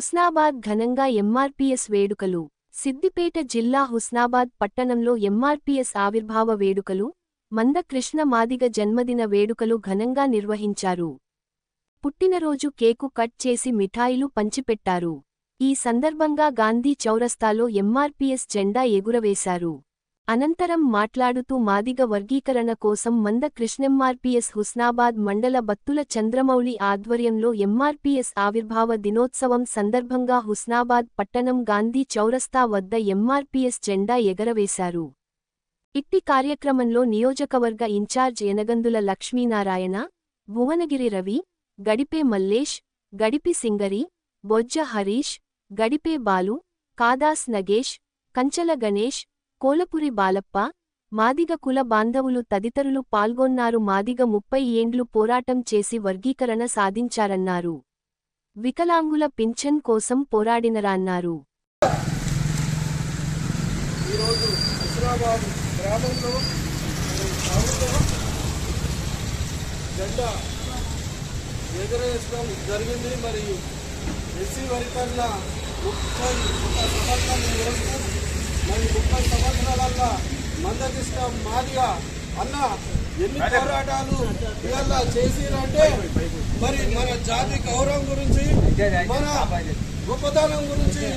హుస్నాబాద్ ఘనంగా ఎంఆర్పీఎస్ వేడుకలు. సిద్దిపేట జిల్లా హుస్నాబాద్ పట్టణంలో ఎంఆర్పీఎస్ ఆవిర్భావ వేడుకలు, మందకృష్ణ మాదిగ జన్మదిన వేడుకలు ఘనంగా నిర్వహించారు. పుట్టినరోజు కేకు కట్ చేసి మిఠాయిలు పంచిపెట్టారు. ఈ సందర్భంగా గాంధీ చౌరస్తాలో ఎంఆర్పీఎస్ జెండా ఎగురవేశారు. అనంతరం మాట్లాడుతూ మాదిగ వర్గీకరణ కోసం మందకృష్ణెంఆర్పీఎస్ హుస్నాబాద్ మండల బత్తుల చంద్రమౌళి ఆధ్వర్యంలో ఎంఆర్పీఎస్ ఆవిర్భావ దినోత్సవం సందర్భంగా హుస్నాబాద్ పట్టణం గాంధీ చౌరస్తా వద్ద ఎంఆర్పీఎస్ జెండా ఎగరవేశారు. ఇట్టి కార్యక్రమంలో నియోజకవర్గ ఇన్ఛార్జ్ యనగందుల లక్ష్మీనారాయణ, భువనగిరి రవి, గడిపే మల్లేష్, గడిపి సింగరి, బొజ్జ హరీష్, గడిపే బాలు, కాదాస్ నగేష్, కంచల గణేష్, కోలపురి బాలప్ప, మాదిగ కుల బాంధవులు తదితరులు పాల్గొన్నారు. మాదిగ 30 ఏండ్లు పోరాటం చేసి వర్గీకరణ సాధించారన్నారు. వికలాంగుల పింఛన్ కోసం పోరాడినరన్నారు. ఈరోజు హుస్నాబాద్ గ్రామంలో జెండా ఎగరవేయడం జరిగింది. మరి ఎస్సీ వర్గీకరణ 30 సంవత్సరాలు మరి 30 సంవత్సరాలల్లా మందకృష్ణ మాదిగ అన్న ఎన్ని పోరాటాలు ఇవాళ చేసిరంటే మరి మన జాతి గౌరవం గురించి, మన గొప్పతనం గురించి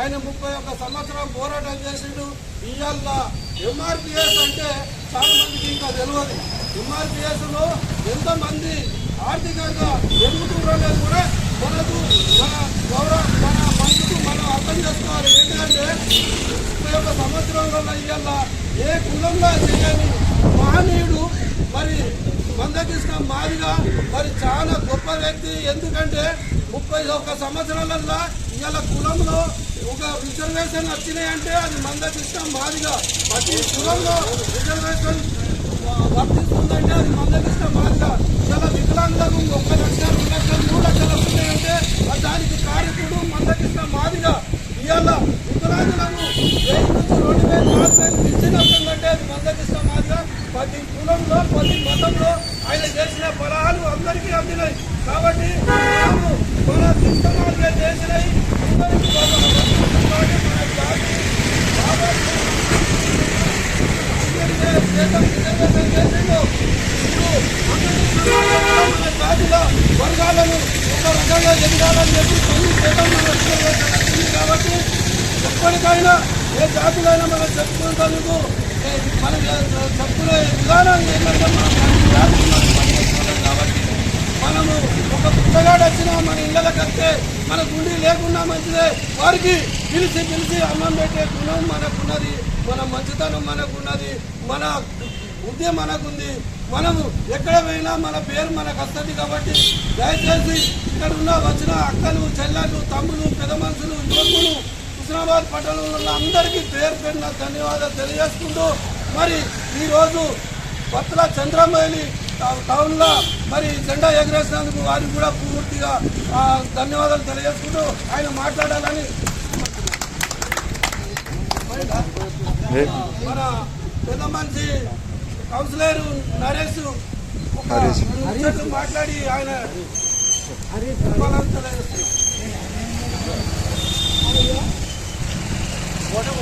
ఆయన 31 సంవత్సరం పోరాటం చేసిండు. ఇవాళ ఎంఆర్పీఎస్ అంటే చాలా మందికి ఇంకా తెలియదు. ఎంఆర్పీఎస్ లో ఎంతమంది ఆర్థికంగా ఎదుగుతున్నారనేది కూడా మనకు మన గౌరవం మన మనసుకు మనం అర్థం చేసుకోవాలి. ఏంటంటే 31 సంవత్సరంలో ఇవాళ ఏ కులంలో చేయని మహనీయుడు మరి మందకృష్ణ మాదిగ మరి చాలా గొప్ప వ్యక్తి. ఎందుకంటే 31 సంవత్సరాలల్లో ఇవాళ కులంలో ఒక రిజర్వేషన్ వచ్చినాయంటే అది మందకృష్ణ మాదిగ. ప్రతి కులంలో రిజర్వేషన్ వర్తిస్తుందంటే అది మందకృష్ణ మాదిగ. ఇవాళ వికలాంగులకు 1 లక్ష, 2 లక్షలు, 3 లక్షలు వస్తున్నాయంటే దానికి కారకుడు మందకృష్ణ మాదిగ. ఇవాళ వికలాంగులకు 1000 నుంచి 2000, 4000 ఇచ్చినట్టుందంటే అది మందకృష్ణ మాదిగ. ప్రతి కులంలో ప్రతి మతంలో ఆయన చేసిన ఫలాలు అందరికీ అందినాయి. కాబట్టి మన కృష్ణమాదిగా చేసినాయి అందరికీ జాతిలో వర్గాలను ఒక రకంగా ఎదగాలని చెప్పి 9% కాబట్టి ఎప్పటికైనా ఏ జాతికైనా మనం చెప్పుకున్నందుకు మనం చెప్పుకునే విధానం ఏంటంటే మనం పనిచేస్తున్నాం. కాబట్టి మనము ఒక పుట్టగాడు వచ్చినా మన ఇళ్ళకి వస్తే మన గుండీ లేకున్నా మంచిదే. వారికి పిలిచి అన్నం పెట్టే గుణం మనకున్నది, మన మంచితనం మనకున్నది, మన బుద్ధి మనకుంది. మనము ఎక్కడ పోయినా మన పేరు మనకు వస్తుంది. కాబట్టి దయచేసి ఇక్కడ వచ్చిన అక్కలు, చెల్లెళ్ళు, తమ్ములు, పెద్ద మనుషులు, యువకులు, హుస్నాబాద్ పట్టణంలో అందరికీ పేరు పెట్టిన ధన్యవాదాలు తెలియజేసుకుంటూ మరి ఈరోజు బత్తుల చంద్రమౌళి టౌన్లో మరి జెండా ఎగరేసినందుకు వారికి కూడా పూర్తిగా ధన్యవాదాలు తెలియజేసుకుంటూ ఆయన మాట్లాడాలని మన పెద్ద మనిషి కౌన్సిలర్ నరేష్ మాట్లాడి ఆయన ఫోటో